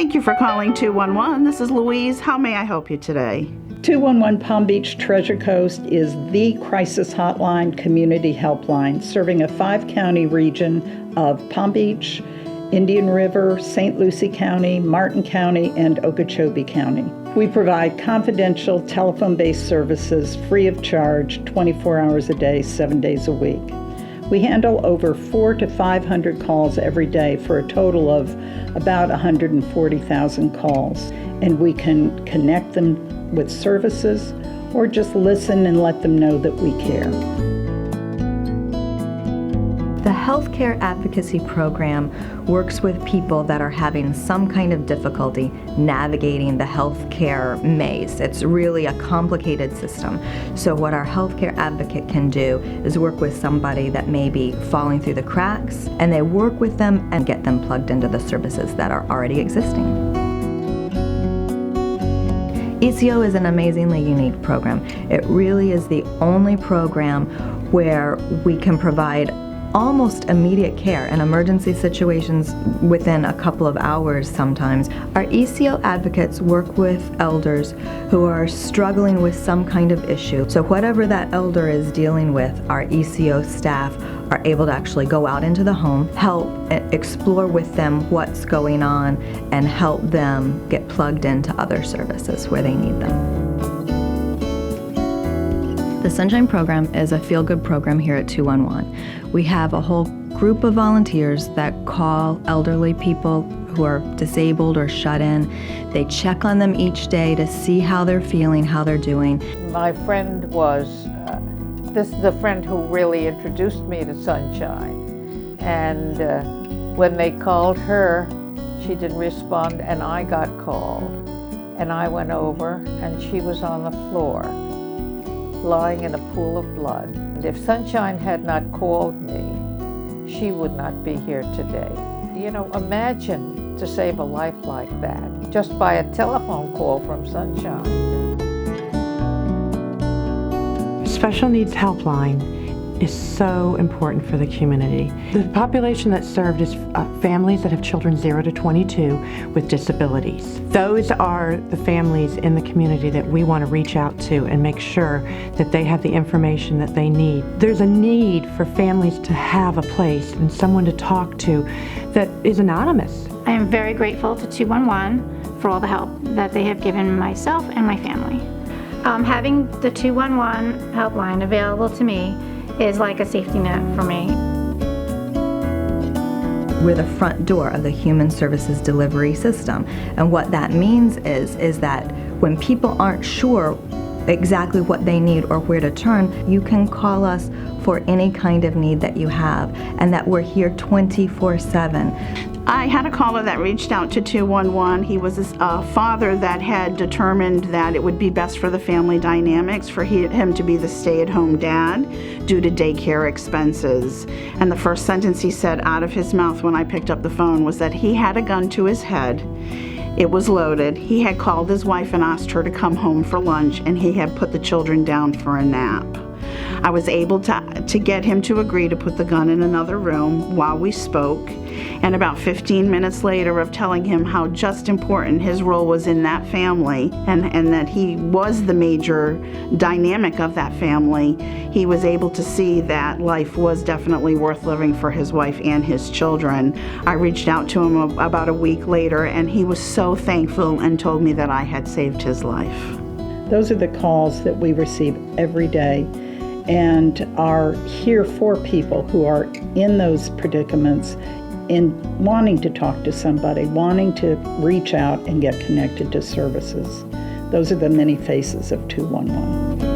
Thank you for calling 211. This is Louise. How may I help you today? 211 Palm Beach Treasure Coast is the crisis hotline community helpline serving a 5-county region of Palm Beach, Indian River, St. Lucie County, Martin County, and Okeechobee County. We provide confidential telephone-based services free of charge 24 hours a day, 7 days a week. We handle over 400 to 500 calls every day for a total of about 140,000 calls, and we can connect them with services or just listen and let them know that we care. The Healthcare Advocacy Program works with people that are having some kind of difficulty navigating the healthcare maze. It's really a complicated system. So what our healthcare advocate can do is work with somebody that may be falling through the cracks, and they work with them and get them plugged into the services that are already existing. ECO is an amazingly unique program. It really is the only program where we can provide almost immediate care in emergency situations within a couple of hours sometimes. Our ECO advocates work with elders who are struggling with some kind of issue. So whatever that elder is dealing with, our ECO staff are able to actually go out into the home, help explore with them what's going on, and help them get plugged into other services where they need them. The Sunshine Program is a feel-good program here at 211. We have a whole group of volunteers that call elderly people who are disabled or shut in. They check on them each day to see how they're feeling, how they're doing. My friend was, this is the friend who really introduced me to Sunshine. And when they called her, she didn't respond, and I got called. And I went over, and she was on the floor, lying in a pool of blood. And if Sunshine had not called me, she would not be here today. You know, imagine to save a life like that, just by a telephone call from Sunshine. Special Needs Helpline is so important for the community. The population that's served is families that have children 0 to 22 with disabilities. Those are the families in the community that we want to reach out to and make sure that they have the information that they need. There's a need for families to have a place and someone to talk to that is anonymous. I am very grateful to 211 for all the help that they have given myself and my family. Having the 211 helpline available to me is like a safety net for me. We're the front door of the human services delivery system. And what that means is that when people aren't sure exactly what they need or where to turn, you can call us for any kind of need that you have, and that we're here 24/7. I had a caller that reached out to 211. He was a father that had determined that it would be best for the family dynamics for him to be the stay-at-home dad due to daycare expenses. And the first sentence he said out of his mouth when I picked up the phone was that he had a gun to his head. It was loaded. He had called his wife and asked her to come home for lunch, and he had put the children down for a nap. I was able to get him to agree to put the gun in another room while we spoke, and about 15 minutes later of telling him how just important his role was in that family and that he was the major dynamic of that family, he was able to see that life was definitely worth living for his wife and his children. I reached out to him about a week later, and he was so thankful and told me that I had saved his life. Those are the calls that we receive every day and are here for people who are in those predicaments and wanting to talk to somebody, wanting to reach out and get connected to services. Those are the many faces of 211.